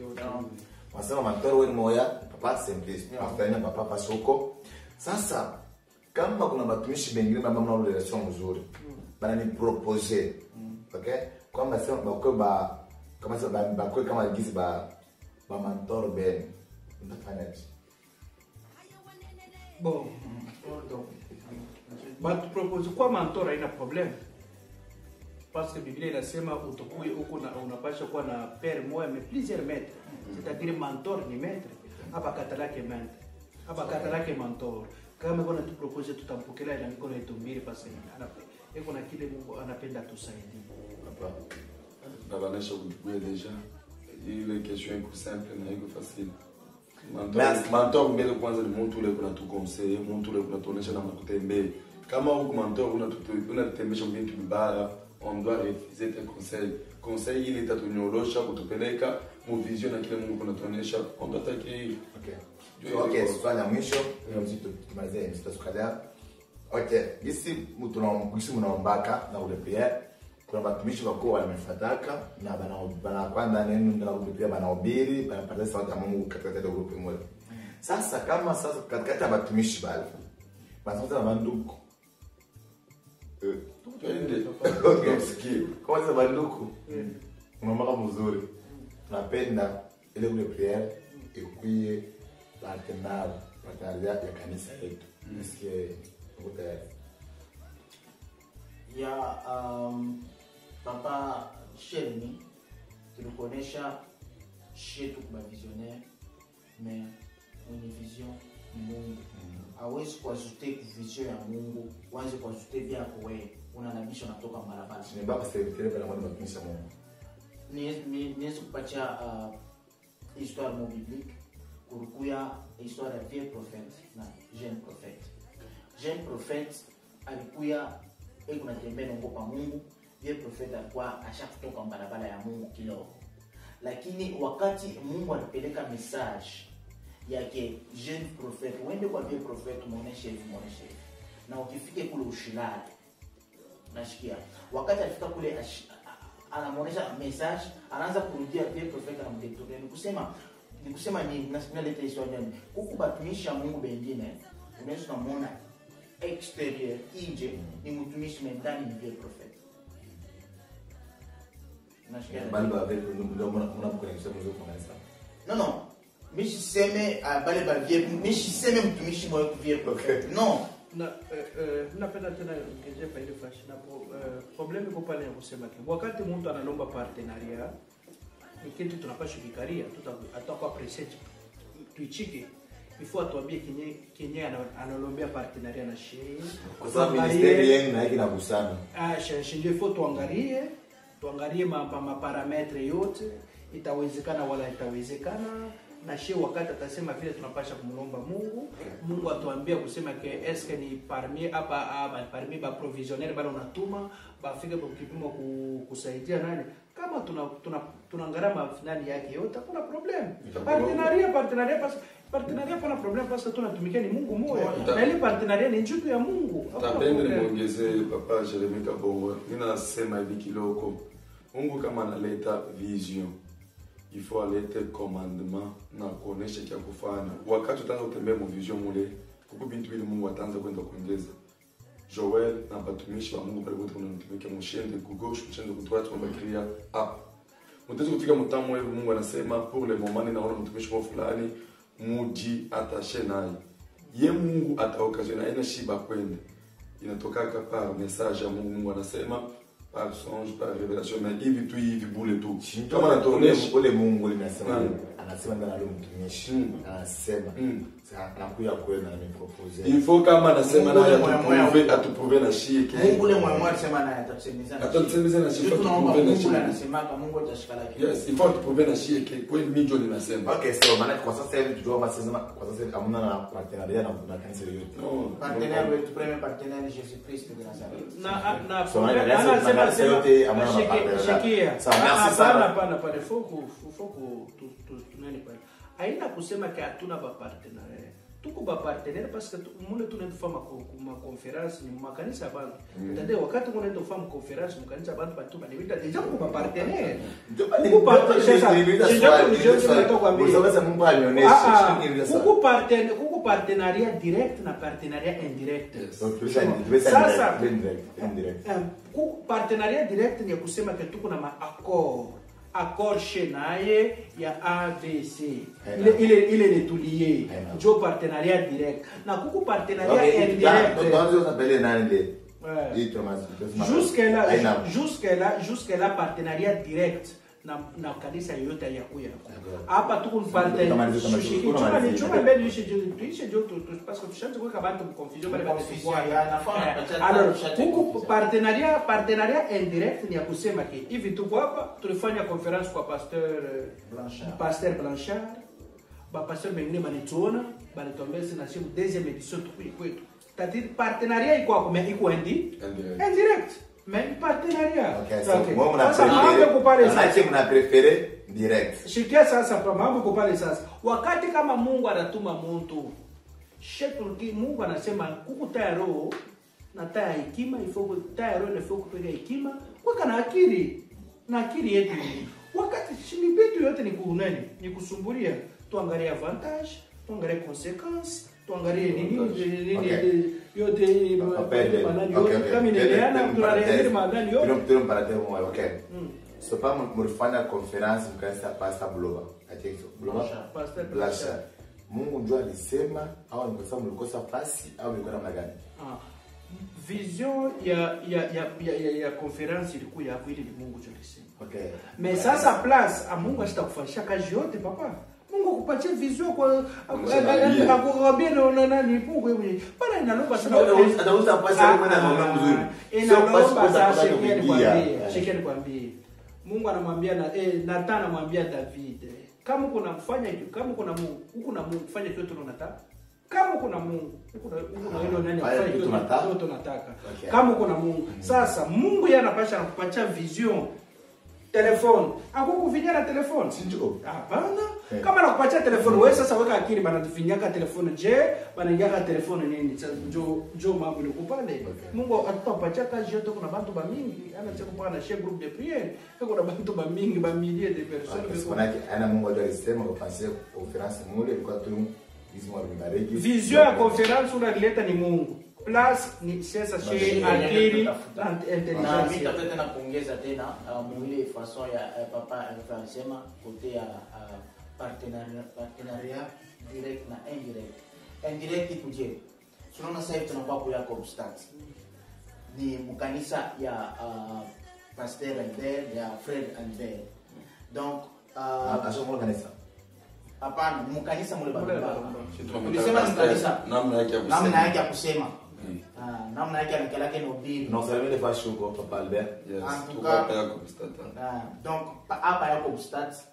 Wasema mentor wewe moya papa Simplice. Afanya papa Pasoko. Sasa kama kuna batumishi bengine mama mna relation nzuri bana ni proposer okay kwamba sema bakwe ba kama sema bakwe kama gizi ba mentor ben ndafanyaje bon but propose kwa mentor haina problem parce que Biblia inasema utakuwa huko na unapasha kuwa na père moya mais plusieurs maîtres c'est-à-dire mentor ni maître hapa katalake maître hapa katalake mentor kama kuna tu propose tutampokelea na mikono yetu mbili basi iko na kile Mungu anapenda tusaidie hapa na banesha kutukuya deja ile question iko simple na iko facile mentor mbele kwanza ni mtu ule kuna tu conseiller mtu ule kuna tuonesha na kutembea kama huko mentor unatembesha mbintu vibaya on doit refuser tes conseils. Conseil il est à tunyorosha kutupeleka mu vision na kile Mungu anatuonyesha on doit take. Okay, swali la mwisho ni mzito tumalize msitasukalia. Okay, gisi mnaombaka na ule prière kuna batumishi wako wamefataka na bana kwanda neno na ule prière banahubiri banapata sauti ya Mungu katika grupu moja. Sasa kama sasa katika batumishi bale basi na banduku okay, sikia. Kwa sababu banduku mama mzuri. Tunapenda ile kule prière ikuye partenaria ya kanisa yetu. Nisikie uko tayari. Ya papa Shelmi tulikuonesha shetu kwa visionnaire mais une vision Mungu. Hawezi kuajute vision ya Mungu, uanze kuajute vyako wewe. Unanabisha natoka barabara. Ni baba serviteur bana mwana mtumishi Mungu. Ni kupatia histoire mo biblique kurukuya histoire ya vieux prophète na jeune prophète. Jeune prophète alikuya kuna tembea ngo pa Mungu, vieux prophète alikuwa ashakutoka barabara ya Mungu kidogo. Lakini wakati Mungu alipeleka message yake jeune prophète, uende kwa vieux prophète muoneshe hivi. Na ukifike kule ushilali nashikia wakati alifika kule anamuonesha message anaanza kurudia vieux prophète na mdetourner ni kusema ni nasikia leta histoire gani huku batumisha Mungu bengine unaweza kumuona exterior nje ni mtumishi ndani ni vieux prophète nashikia bali ba vieux ndio mna kukonekisha mzuri kwa kanisa non mishi seme bale ba vieux mishi seme mtumishi mwa vieux prophète non napenda tena ngeje pa ile fashi na problemi kwa pale ya kusema kwa wakati mtu analomba partenaria ni kitu tunapaswa kikaria tutakuwa present tuichike before atuambie kenye analombea partenaria na shehe kwa sababu ministeri yenu na hiki na busana shehe faut tuangalie maparametre yote itawezekana wala itawezekana na shehe wakati atasema vile tunapasha kumlomba Mungu Mungu atuambia kusema ke eske ni parmi parmi ba provisionnaire bado unatuma bafike kwa kipimo kusaidia nani kama tunangarama finali yake yote kuna problem partenaria pana problem parce que tunatumikia ni Mungu moja na ile partenaria ni njuku ya Mungu tapende niongezee papa Jeremy Kabongo ninasema hivi kiloko Mungu kama analeta vision il faut alete commandement na kuonesha kia kufanya wakati utaanza kutembea mu vision mule kuko bintu bili Mungu ataanza kwenda kuongeza Joel na batumishi wa Mungu pale wote wanatumikia mshende kugosho mshende kutwatu kwa bakria mtezo kufika mtamu wewe Mungu anasema pour le moment naona mtumishi wa fulani muji atashe naye ye Mungu ataokazana ina shiba kwenda inatoka par message ya Mungu anasema par songe par révélation mais hivi tu hivi bule tu kama anatuonesha ule Mungu linasema anasema ndani ya mtumishi anasema sasa anakuja kwenda na propose il faut kama anasema naye atuprouver na shie Mungu ule mwana anasema naye atatusemeza na shie Mungu anasema kama Mungu atashikala kile yes il faut atuprouver na shie kweli milioni ninasema okay so maana kwa sasa hivi tujua basi sema kwa sasa hivi hamna na partenaria na kanisa yote partenaire wetu premier partenaire Jésus Christ de Nazareth na so anasema yote amana partenaria hapana pale foku tunani pale haina kusema ke hatuna ba partenaire tuko ba partenaire parce que mule tunatufanya ma conference ni makanisa bana ndade wakati kuna fanya conference makanisa bana batu banibita deja kwa ba partenaire kuko partenaire sasa Mungu alionesha kuko partenariat direct na partenariat indirect. Yes. Donc tu Sasa indirect. ku partenariat direct ni kusema ke tuko na accord chez naye ya ABC. Ile netulie. Jo partenariat direct. Na kuku partenariat indirect. Donc on s'appelle nani jusqu'à là partenariat direct na kanisa yoyote ya kuya hapa tuko partenariat parce que tushanze kuweka bantu confusion bale alors tuko partenariat indirect ni ya kusema ke hivi tuko hapa tulifanya conference kwa pasteur Blanchard ba pasteur mengine banituona banituambia sina simu deuxième édition kwetu c'est-à-dire partenariat iko kwa iko indirect mais partenariat. OK, moi on a préféré direct. Shikia sasa kwa mambo kupale sasa. Wakati kama Mungu anatuma mtu, shetuki Mungu anasema kukutaa roho na taa hekima ifoko taa roho na ifoko kupiga hekima, weka na akili. Na akili yetu. Wakati shini vitu yote ni kunani? Ni kusumbulia. Tuangalie avantage, tuangalie consequence, tuangalie nini yote kama inaeleana tunaelewa madani yote tu para ter OK. So pas mfanya conference mkaisa pasta Bloba. Atexo Bloba Blasha. Mungu ndio alisema au ni kwa sababu mlikosa fasi au mlikuwa namna gani? Vision ya conference ilikuwa ya kweli ni Mungu ndio alisema. OK. Mais sasa place a Mungu asitakufanyisha kazi yote papa. Mungu kupatia vision kwa akuambia na nani Mungu yeye. Bana inalomba sana. Atauza pasi kwa na mzuri. Inalomba sasa shekeni kwambie. Mungu anamwambia Nathan anamwambia David, kama kuna kufanya hiyo, kama kuna Mungu, huko na Mungu fanya kitu tunataka. Kama kuna Mungu, huko na hilo nani afanye kitu tunataka. Kama kuna Mungu. Sasa Mungu yeye anapasha kukupatia vision. Telefone. Akukuvinya na telefone. Sinjo. Hapana. Kama nakupatia telefone wewe sasa weka akili bana tufinyaka telefone je, bana ingaka telefone nini? Jo mambo ni kupale. Mungu atupatia kazi yote kuna bantu ba mingi. Ana chako kwa na share group de prière. Kuna bantu ba mingi ba milliers de personnes. Manake ana Mungu ndio alisema kupansia conference mule ilikuwa tu hizo mbariki. Vision ya conference unaleta ni Mungu. Plus ni sasa chez akili na intelligence. Na mimi tena kuongeza tena mwile façon ya papa alisema kote ya partenariat direct na indirect. Indirect ikuje. Tunaona sasa hivi tunakuwa kwa Jacob Stats. Ni mkanisa ya Pasteur Albert ya Fred Albert. Donc asoma kanisa. Hapana, mkanisa mule baba. Tulisema mkanisa namna yake ya kusema. Namna yake anakelake ni ubiri. Non seulement les vaches au papa Albert. Yes. Tukapa Jacob Stats. Donc hapa Jacob Stats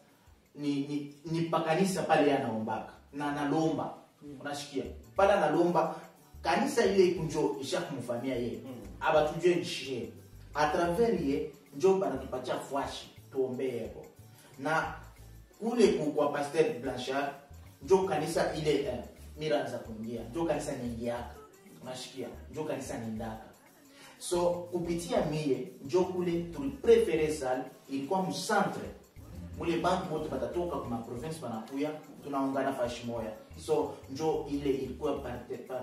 ni pakanisa pale anaombaka na analomba. Unashikia. Pale analomba kanisa ile kunjo ishakumfamia yeye. Aba tujue nishie. A travers yeye njo banatupatia fuashi tuombee hapo. Na kule kwa Pasteur Blanchard njo kanisa ile mira za kuingia. Njo kanisa niingiaka. Unashikia. Njo kanisa niendaka. So kupitia mie njo kule tuliprefere sal ilikuwa mcentre. Mule bantu wote batatoka kwa province banakuya tunaungana fashi moja. So njo ile ilikuwa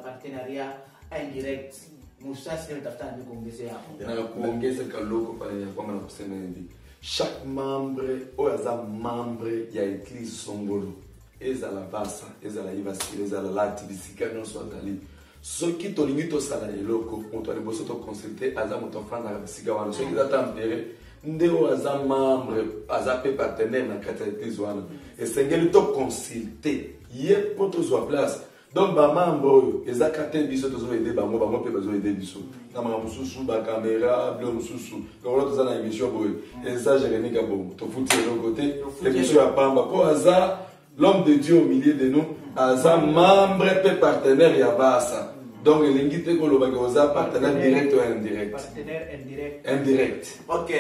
partenariat indirect. Musasi ile tafuta ndi kuongezea hapo. Na kuongeza kaloko pale kwa maana kusema hivi. Chaque membre oyaza membre ya église Songolo. Ezala basa, ezala ibasi, ezala lati bisika nyonso azali. Soki tolingi tosala eloko moto aliboso to consulter aza moto fanda bisika wana soki za tempere ndeo aza membre aza pe partenaire na kati wana esengeli to consulter ye poto zo place donc ba membre oyo ezaka te biso tozo aider bango pe bazo aider biso na mama mususu ba caméra bleu mususu quand on a une émission boy et ça Jérémy Gabon to foutu de l'autre côté l'émission à Pamba po aza l'homme de Dieu au milieu de nous aza membre pe partenaire ya basa. Donc l'ingité ko loba goza partenaire direct ou indirect. Partenaire indirect. Indirect. OK,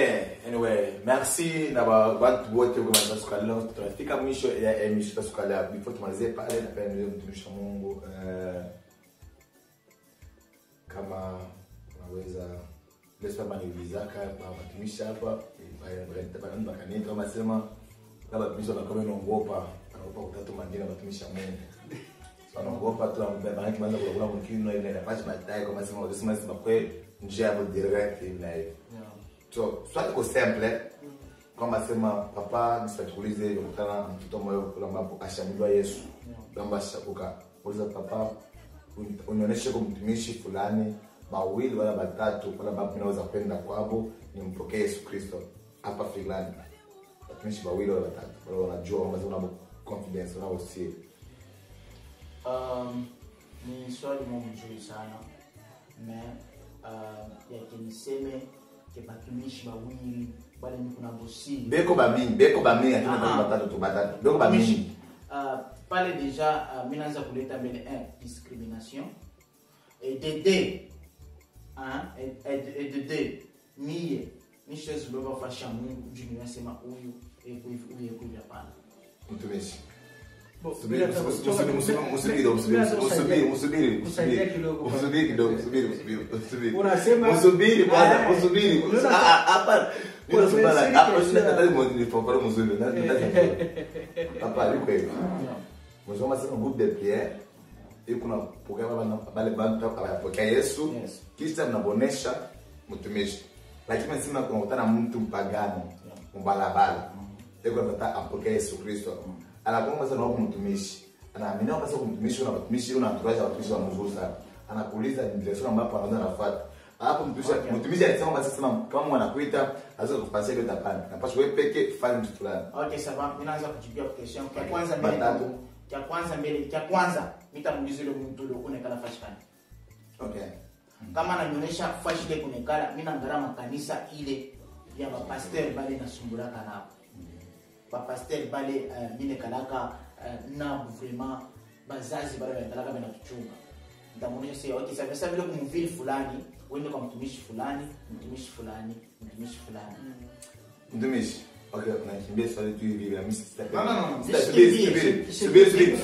anyway, merci na watu wote kwa masuala tunafika mwisho ya emission tukala before tumalize pale na pale ndio mtumisha Mungu kama unaweza lesa manivizaka kwa watumisha hapa bana kanisa kama sema labda tumisha kama inaongopa kutatu mandina watumisha Mungu. wanaogopa tu maana kianza kula mkino ile inapata baadaye kama sema unasema sema kwa njia ya direct na hiyo. So swali kwa simple kama sema papa nisitakuulize hivyo kutana mtoto moyo kula ambapo ashamjua Yesu. Kwamba shakuka uliza papa unionyeshe kumtumishi fulani mawili wala matatu wala ambapo ninaweza kwenda kwabo nimpokee Yesu Kristo hapa fulani. Watumishi mawili wala matatu wala wanajua kwamba una confidence na usiri. Ni swali mzuri sana. Yakiniseme ke batumishi mawili bali ni kuna bosi. Beko ba mingi hatuna batatu tu batatu. Beko ba mingi. Pale déjà mimi naanza kuleta mbele discrimination et de deux mie nishes baba fasha Mungu jini nasema huyu huyu hapana. Mtumishi. Musubiri Yesu kisha mnabonesha mtumishi, lakini msema kuna mtu mpagani mbalabala eko nataka apokee Yesu Kristo. Anakuomba sana wako mtumishi. Anaamini kwamba sasa mtumishi una watumishi una watumishi watumishi wa mzuri sana. Anakuuliza ni direction ambapo anaanza nafuata. Hapo mtumishi alisema basi sema kama wanakuita azza kupasia yote hapana. Napaswa wewe peke fanye kitu fulani. Okay, sawa. Mimi naanza kujibia question. Kwa kwanza nitamuuliza yule mtu yule unekala fashikani. Okay. Kama ananionyesha fashi ile kunekala, mimi naangalia makanisa ile ya pastor bali nasumbulaka nao. Pasteur bale mine kalaka na vraiment bazazi bale kalaka bena kuchunga ndamuonyesha sio okay sasa vile kumvili fulani uende kwa mtumishi fulani okay unakimbia swali tu hivi bila mimi subiri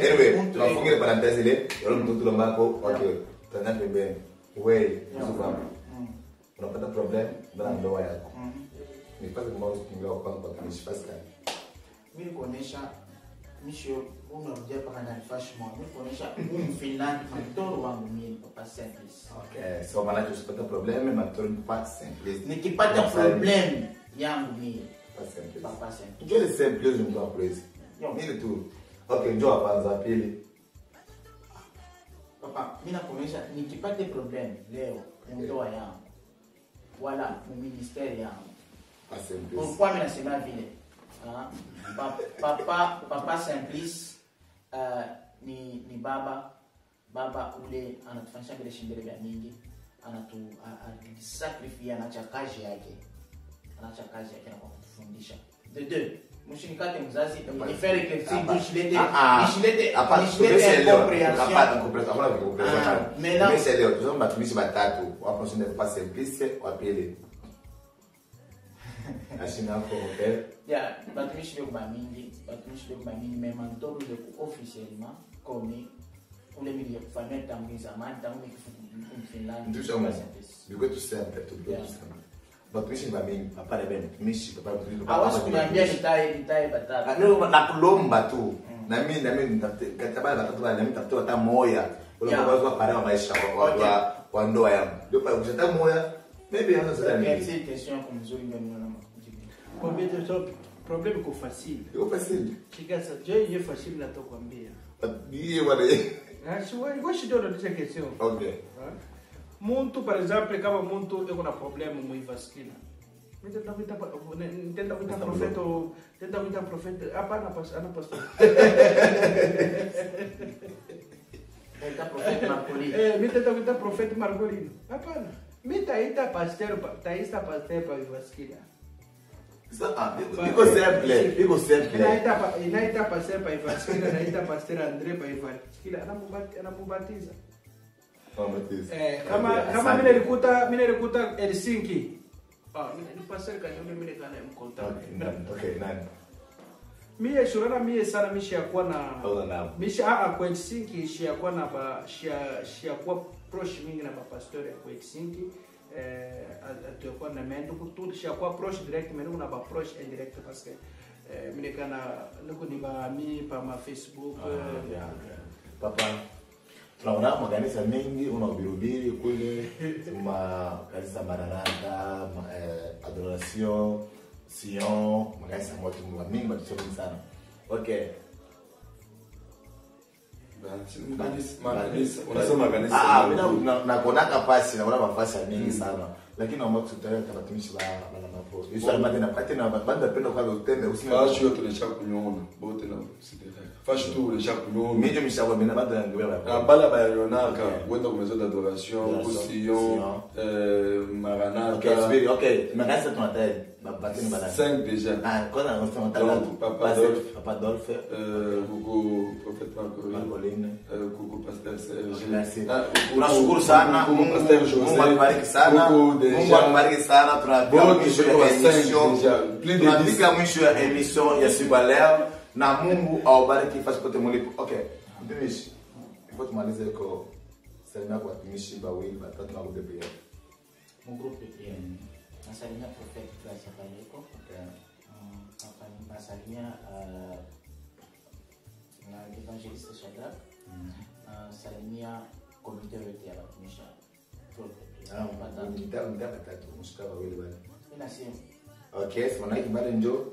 anyway tunafungia parenthesis ile yule mtoto lambako okay tena pembeni wewe unapata problem na ndoa yako. Ni pale kama ukiingia kwa mtumishi Pascal. Mimi kuonesha misho unarudia paka ndani fashion. Mimi kuonesha Finland mtoro wangu mimi Papa Simplice. Okay, so maana usipata problem na mtoro Papa Simplice. Nikipata problem yangu mimi Papa Simplice. Ndio Simplice ndio kwa praise. Mimi tu. Okay, njoo kwanza pili. Papa, mimi nakuonesha nikipata problem leo ndoa yangu wala ministeri yangu. Pourquoi mimi nasema vile? Papa Simplice ni baba ule anatufanyisha vile shindele vya mingi, sacrifice anaacha kazi yake na kwa kutufundisha. De deux, mshinikate mzazi ni faire que si nishilete comprehension. Mais c'est leo tuzomba tumishi batatu, wapo shinde Papa Simplice wa pili. Ashina hapo okay. Yeah, batumishi leo bamingi mema ntoro le officiellement comme ule milieu famille tangu zamani tangu nikifunga Finland. Ndio sema. Biko tu simple tu biko tu simple. Batumishi bamingi papa le ben tumishi papa tu. Hawezi kuniambia nitae batatu. Leo nakulomba tu. Na mimi katabala batatu na mimi tafuta hata moya. Ule mbazo para maisha wa ndoa yangu. Ndio pale ukitaka moya maybe hana sasa ni. Ni question kumzuri ndio Combien de temps problème ko facile. Yo facile. Chikasa, je facile na tokwambia. Ndiye wale. Ngoshi ndio ndio question. Okay. Muntu par exemple kama muntu eko na problème muivaskina. Nitenda kuita profeta hapana ana pastor. Nitenda profeta Marcolino. Nitenda kuita profeta Marcolino. Hapana. Mitaita pastor pa ivaskina. Iko simple. Inaita pastor pa ivaskina, inaita pastor Andre pa ivaskina, anamubatiza. Kama mimi nilikuta Helsinki. Ni pastor kanyo mimi kana mkontact. Okay, nani? Mie shurana mie sana mishi yakuwa na mishi kwa Helsinki shi yakuwa na shi yakuwa proche mingi na pastor ya kwa Helsinki. Atuekuwa na mendo kutudo shi yakuwa proche direct mendo na proche indirect parce que minekana niko ni bami pa ma Facebook papa tunaona makanisa mengi unahubiri kule makanisa Maranatha, Adoration, Sion, makanisa mengi watu sana. Okay. Unasema kanisa. Na kuna kapasi na kuna mafasi mingi sana. Lakini naomba tutale kama tumishi ba mapo. Hizo almadi na pati na banda penda kwa utende usime. Fasho tulisha kunyona bote na sideka. Fasho tu tulisha kunyona. Mimi mishako bina banda ngwela. Bala ba yonaka wenda ku maison d'adoration, Sion, Maranatha. Okay, makanisa tunataja bapatini bana. 5 déjà. Kwanza nasema talatu. Papa Dolphe, Gugu Prophète Marcoline, Gugu Pasteur Serge. Merci. Tunashukuru sana. Mungu akubariki sana. Mungu akubariki sana. Tunafika mwisho ya emission ya siku leo na Mungu awabariki fasi pote mlipo. Okay. Mtumishi. Ifo tumalize ko salimia kwa watumishi bawili batatu na groupe de prière. Mon groupe de prière. Nasalimia Prophète Gracia Baleko. Okay. Nasalimia na Evangeliste Shadrach. Nasalimia comité yote ya watumishi. Batatu mshika bawili bali. Ina simu. Okay, so na kibali njo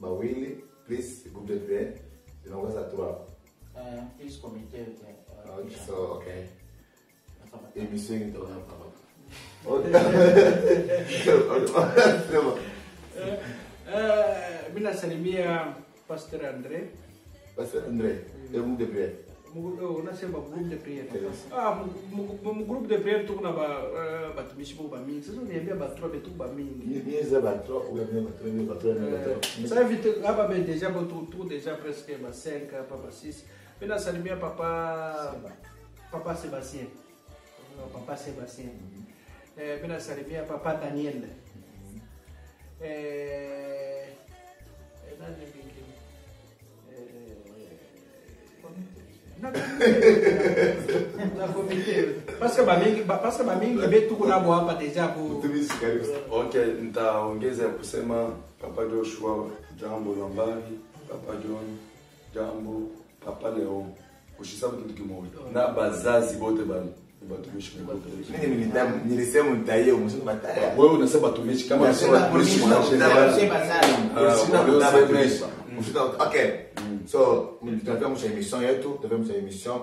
bawili please groupe de prière. Tunaongeza 3. Please comité yote. So okay. Emission ndio hapa. Mina salimia Pasteur André. Pasteur André, le groupe de prière. Unasema groupe de prière. Mu groupe de prière tuko na batumishi bo ba mingi. Sasa niambia ba 3 betu ba mingi. Ni za ba 3 ou bien ba 3. Ça vite aba ben déjà ba tout déjà presque ba 5 ba 6. Mina salimia Papa Sébastien. Papa Sébastien. Mina salimia Papa Daniel. Na comité. Parce que ba mingi betu kuna bo hapa deja po. Okay, nitaongeza kusema Papa Joshua jambo Lambari, Papa John jambo, Papa Leo. Ushisabu kitu kimoja. Na bazazi bote bali. Batumishi mimi nilisema nitaye umshinda bataya. Wewe unasema batumishi kama okay. So tutafanya mwisho emission yetu, tutafanya mwisho emission.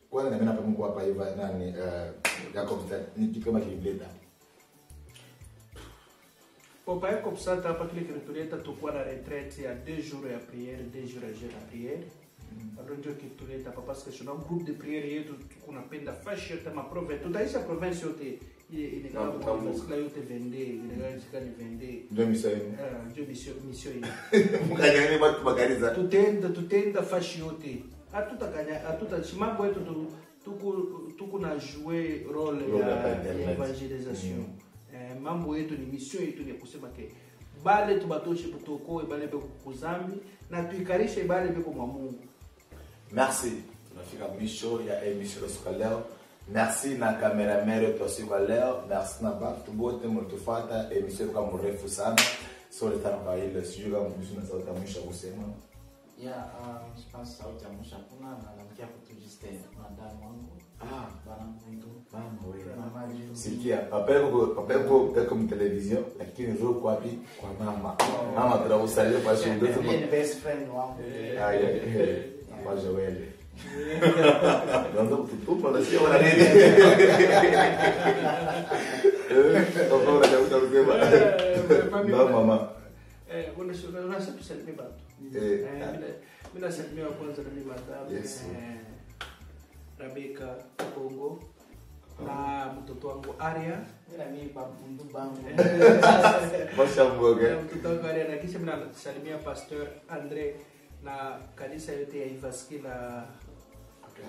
Kwanza na mimi napenda Mungu hapa hivi nani Jacob ni kitu kama kilileta. Papa Jacob Santa hapa kile kilituleta tukua na retraite ya 2 jours ya prière, 2 jours ya jeûne à prière. Alors ndio kituleta hapa parce que tuna groupe de prière yetu tunapenda fashi yote ma province. Tutaisha province yote ile kama kwa yote vende, ile kama vende. Ndio mission. Ndio mission hii. Mkanyani watu bakariza. Tutenda fashi yote. Chimambo yetu tuko na jouer role ya evangelisation. Mambo yetu ni mission yetu ni kusema ke bale tubatoshe kutokoe bale beko kuzambi na tuikarishe bale beko mwa Mungu. Merci. Tunafika mwisho ya emission siku leo. Merci na cameraman wetu siku leo. Merci na watu wote mlitufuata emission kwa mrefu sana. Sorry sana kwa ile sijui kama mwisho sauti ya mwisho kusema. Yeah, je pense sauti ya mwisho kuna na namkia kutujiste madam wangu. Bana mtu. Mama wewe. Sikia, papa kwa television lakini roho kwa wapi kwa mama. Mama tunakusalia kwa shughuli zetu. Ni best friend wangu. Maja wewe. Ndio kutupa na sio wala nini. Ndio unataka kusema. Mama. Unasema tusalimie bado. Mimi nasalimia kwanza na mimi madam. Rebecca Kongo na mtoto wangu Aria. Mimi babu bangu. Bosha mboga. Mtoto wangu Aria na kisha mimi nasalimia Pasteur André na kanisa yote ya Ivaski na okay.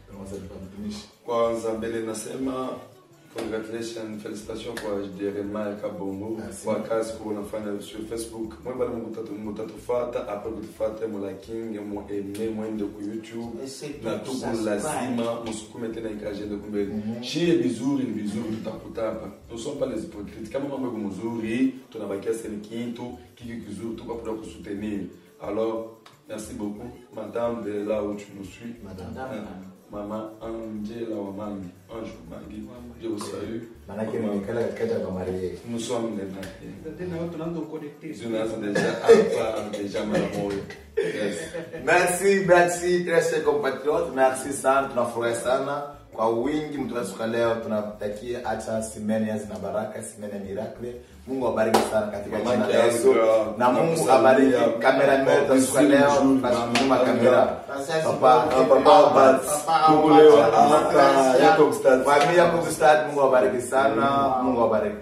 Tunaweza kumtumishi. Kwanza mbele nasema Congratulations, félicitations kwa Jeremiah Kabongo kwa kazi kwa unafanya sur Facebook. Moi bali mutatufuata après kutufuata mu liking mu aimer mwende ku YouTube na tuko lazima musukume tena ikajende kumbe. Shie vizuri tutakutapa. Nous sommes pas les hypocrites. Kama mambo yako mzuri tunabakia sema kitu kizuri tuko pour soutenir. Alors merci beaucoup madame de là où tu nous suis. Madame Maman Angela Wamangi, Ange Wamangi, je vous salue. Nous sommes les Merci, très chers compatriotes. Merci sana, tunafurahi sana kwa wingi mtuasuka leo. Tunatakia acha simeni yazi na baraka, simeni ya miracle. Mungu awabariki sana katika jina la Yesu. Na Mungu abariki kamera yetu tunasuka leo, tunashukuma kamera. Papa, familia Mungu awabariki sana. Mungu awabariki.